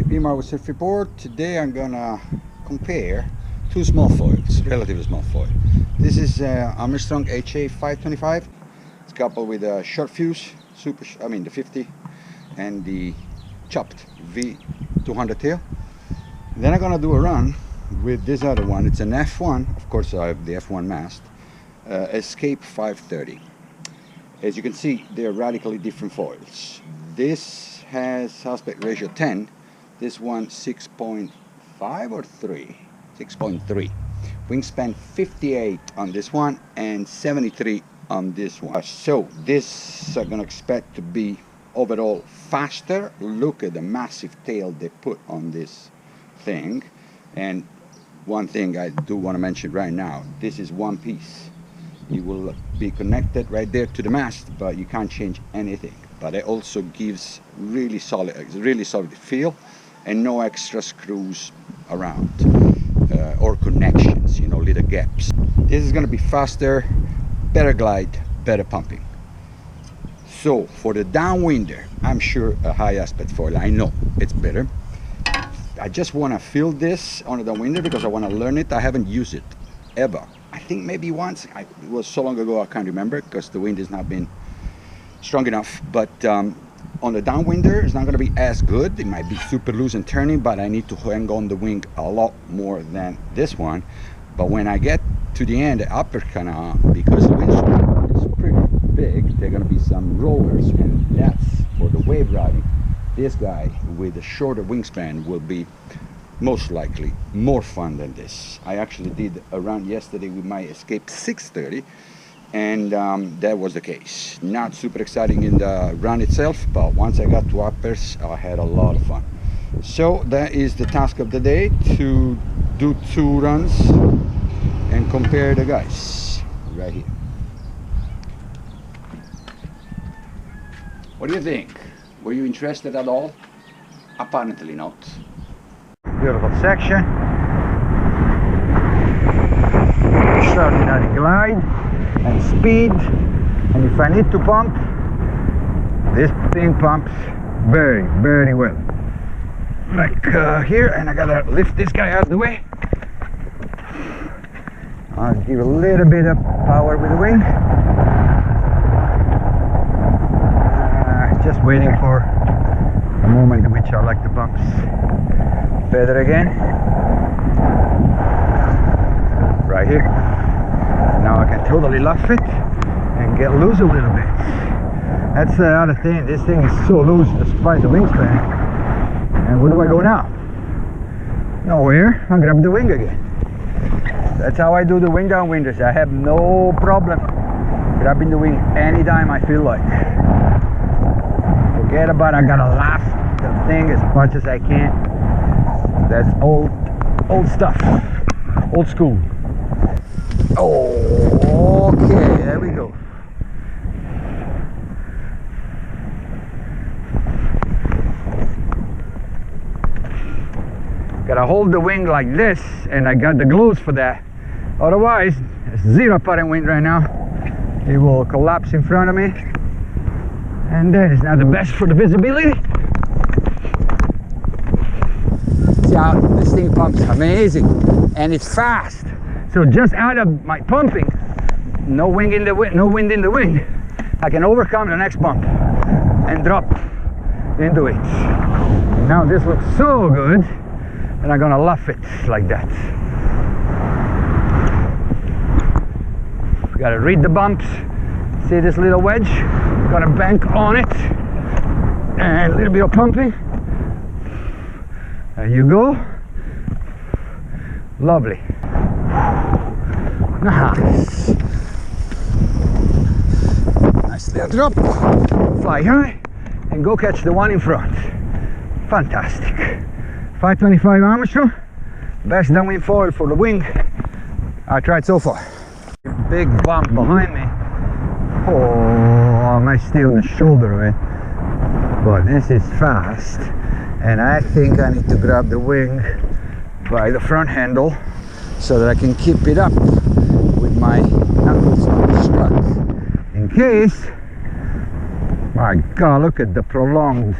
Be Maui surf report. Today I'm gonna compare two small foils, relatively small foil. This is Armstrong HA525. It's coupled with a short fuse, the 50, and the chopped V200 tail. Then I'm gonna do a run with this other one. It's an F1, of course I have the F1 mast, Escape 530. As you can see, they're radically different foils. This has aspect ratio 10, this one 6.5 or 3? 6.3. Wingspan 58 on this one and 73 on this one. So this I'm gonna expect to be overall faster. Look at the massive tail they put on this thing. And one thing I do want to mention right now, this is one piece. You will be connected right there to the mast, but you can't change anything. But it also gives really solid feel and no extra screws around or connections, you know, little gaps. This is going to be faster, better glide, better pumping. So for the downwinder, I'm sure a high aspect foil, I know it's better. I just want to feel this on the downwinder because I want to learn it. I haven't used it ever. I think maybe once. It was so long ago I can't remember because the wind has not been strong enough. But on the downwinder, it's not going to be as good. It might be super loose and turning, but I need to hang on the wing a lot more than this one. But when I get to the end, the upper canal, because the windscreen is pretty big, there are going to be some rollers, and that's for the wave riding. This guy with a shorter wingspan will be most likely more fun than this. I actually did a run yesterday with my Escape 630, and that was the case. Not super exciting in the run itself, but once I got to uppers, I had a lot of fun. So that is the task of the day, to do two runs and compare the guys right here. What do you think? Were you interested at all? Apparently not. Beautiful section. Extraordinary glide and speed. And if I need to pump, this thing pumps very, very well. Like here, and I gotta lift this guy out of the way. I'll give a little bit of power with the wing. Just waiting for a moment in which I like the bumps. Feather again. Right here. Now I can totally luff it and get loose a little bit. That's the other thing. This thing is so loose despite the wingspan. And where do I go now? Nowhere. I grab the wing again. That's how I do the wing downwinders. I have no problem grabbing the wing anytime I feel like. Forget about I gotta laugh the thing as much as I can. That's old stuff, old school. Oh, okay, there we go. Gotta hold the wing like this, and I got the gloves for that. Otherwise, it's zero putting wind right now. It will collapse in front of me. And that is not the best for the visibility. See how this thing pumps, amazing, and it's fast. So just out of my pumping, no wind in the wing, I can overcome the next bump and drop into it. Now this looks so good, and I'm gonna luff it like that. We gotta read the bumps. See this little wedge? Gonna bank on it, and a little bit of pumping. There you go. Lovely. Nice. Nice little drop. Fly high and go catch the one in front. Fantastic. 525 Armstrong. Best downwind foil for the wing I tried so far. Big bump behind me. Oh, I might steal the shoulder of it, but this is fast, and I think I need to grab the wing by the front handle so that I can keep it up with my knuckles on the strut in case. My God, look at the prolonged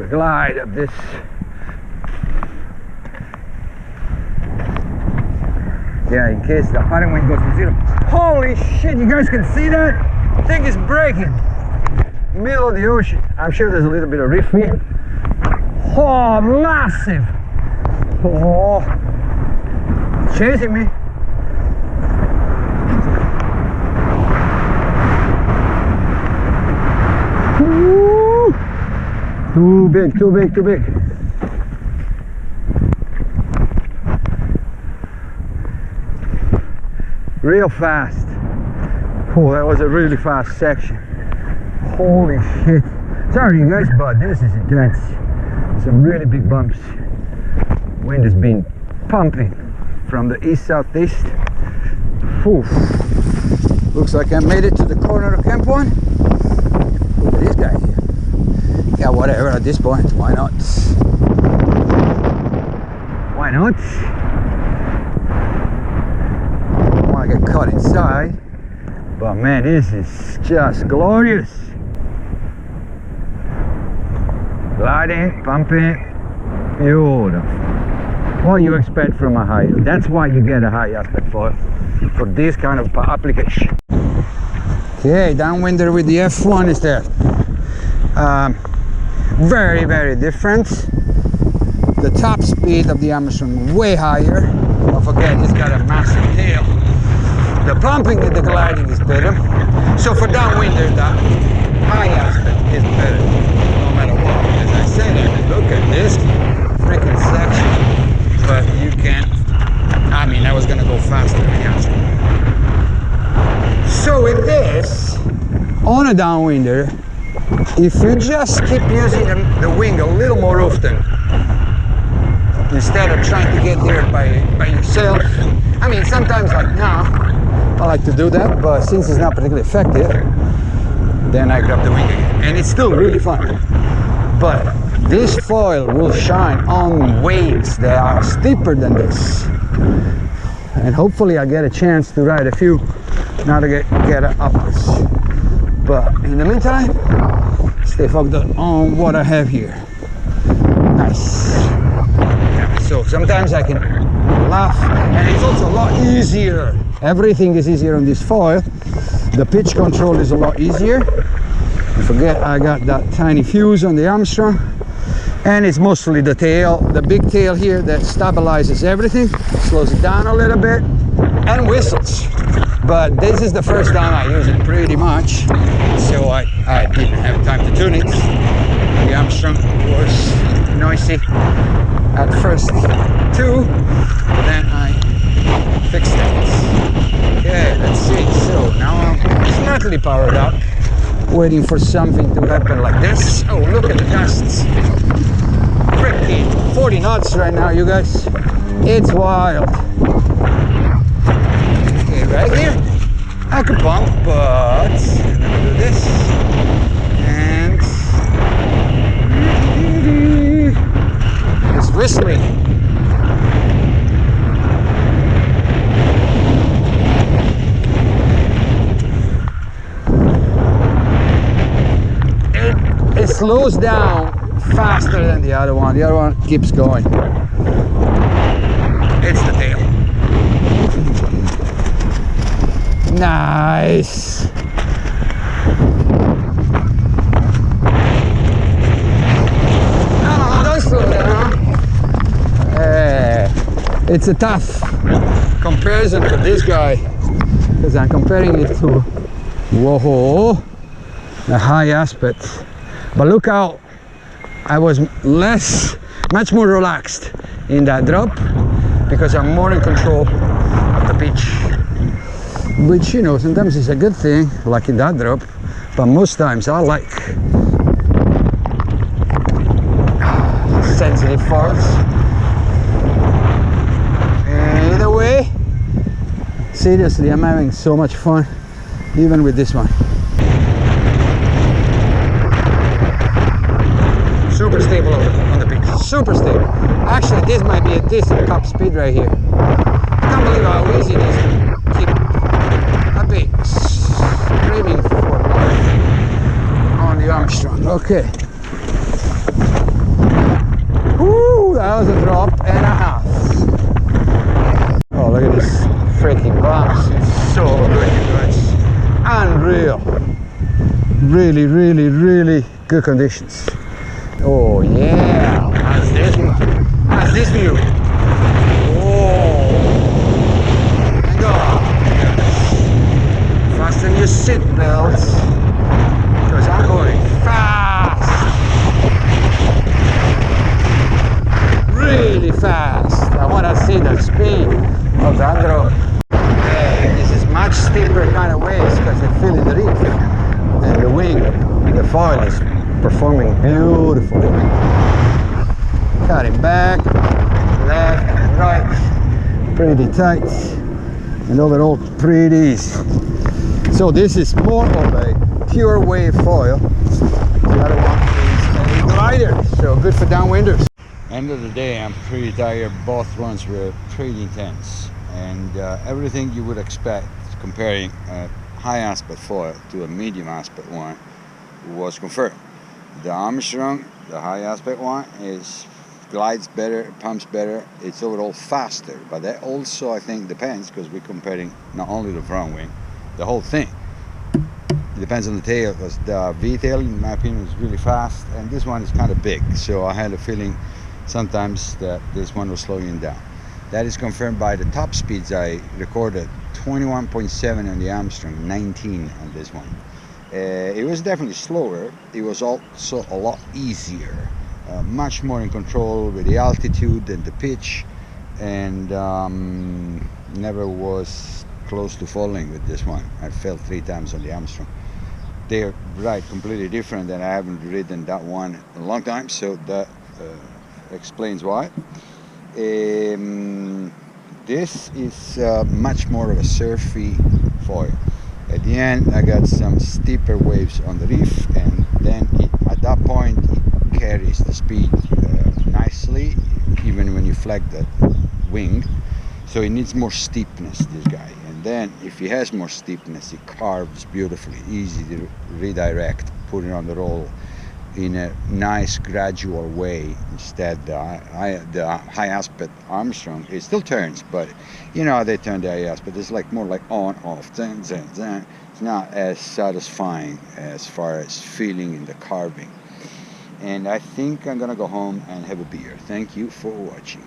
glide of this Yeah, in case the firing wind goes to zero. Holy shit, you guys can see that? Thing is breaking. Middle of the ocean. I'm sure there's a little bit of reef here. Oh, massive. Oh, chasing me. Woo. Too big, too big, too big. Real fast. Oh, that was a really fast section. Holy shit. Sorry you guys, but this is intense. Some really big bumps. Wind has been pumping from the east-southeast. Looks like I made it to the corner of Camp 1. Look at this guy here. Yeah, whatever at this point. Why not? Why not? I get caught inside, but man, this is just glorious. Gliding, pumping, beautiful. What you expect from a high, that's why you get a high aspect foil for this kind of application. Okay, downwinder with the F1 is there. Very, very different. The top speed of the Armstrong way higher. Don't forget, it's got a massive tail. The pumping and the gliding is better. So for downwinder, the high aspect is better, no matter what. As I said, I mean, look at this freaking section, but you can't. I mean, I was gonna go faster than the Armstrong. So with this, on a downwinder, if you just keep using the wing a little more often, instead of trying to get there by yourself. I mean, sometimes like now, I like to do that, but since it's not particularly effective, then I grab the wing again. And it's still really fun. But this foil will shine on waves that are steeper than this. And hopefully I get a chance to ride a few, now to get uppers. But in the meantime, stay focused on what I have here. Nice. Yeah, so sometimes I can laugh, and it's also a lot easier. Everything is easier on this foil. The pitch control is a lot easier. Don't forget, I got that tiny fuse on the Armstrong, and it's mostly the tail, the big tail here, that stabilizes everything, slows it down a little bit, and whistles. But this is the first time I use it pretty much, so I didn't have time to tune it. The Armstrong was noisy at first too, then I fixed it. Okay, let's see. So now I'm smartly powered up, waiting for something to happen like this. Oh, look at the gusts. Freaking 40 knots right now, you guys. It's wild. Okay, right here, I could pump, but I'm gonna do this. And it's whistling. It slows down faster than the other one. The other one keeps going. It's the tail. Nice. No, don't slow down. It's a tough comparison to this guy, because I'm comparing it to, whoa, a high aspect. But look how I was much more relaxed in that drop, because I'm more in control of the pitch. Which, you know, sometimes is a good thing, like in that drop, but most times I like sensitive foils. Either way, seriously, I'm having so much fun, even with this one. Super stable on the beach, super stable. Actually, this might be a decent top speed right here. I can't believe how easy it is to keep a bit screaming for life on the Armstrong. Okay. Woo, that was a drop and a half. Oh, look at this freaking glass. It's so good, you guys. Unreal. Really, really, really good conditions. Oh yeah, how's this one? How's this view? Oh, and go. Fasten your seat belts, because I'm going fast. Really fast. I want to see the speed of the underroad. This is much steeper kind of waves because they're filling the reef, and the wing, the foil is performing beautifully. Cutting back, left, right, pretty tight, and overall pretty easy. So this is more of a pure wave foil. The other one is a glider, so good for downwinders. End of the day, I'm pretty tired. Both runs were pretty intense, and everything you would expect comparing a high aspect foil to a medium aspect one was confirmed. The Armstrong, the high aspect one, glides better, pumps better, it's overall faster, but that also I think depends, because we're comparing not only the front wing, the whole thing. It depends on the tail, because the V-tail in my opinion is really fast, and this one is kind of big, so I had a feeling sometimes that this one was slowing down. That is confirmed by the top speeds I recorded, 21.7 on the Armstrong, 19 on this one. It was definitely slower. It was also a lot easier, much more in control with the altitude and the pitch, and never was close to falling with this one. I fell 3 times on the Armstrong. They're right, completely different, and I haven't ridden that one in a long time, so that explains why. This is much more of a surfy foil. At the end I got some steeper waves on the reef, and then at that point it carries the speed nicely, even when you flag the wing. So it needs more steepness, this guy, and then if he has more steepness, it carves beautifully, easy to redirect, put it on the roll in a nice gradual way. Instead the high aspect Armstrong, it still turns, but you know how they turn the high aspect, it's like more like on off, zan, zan, zan. It's not as satisfying as far as feeling in the carving. And I think I'm gonna go home and have a beer. Thank you for watching.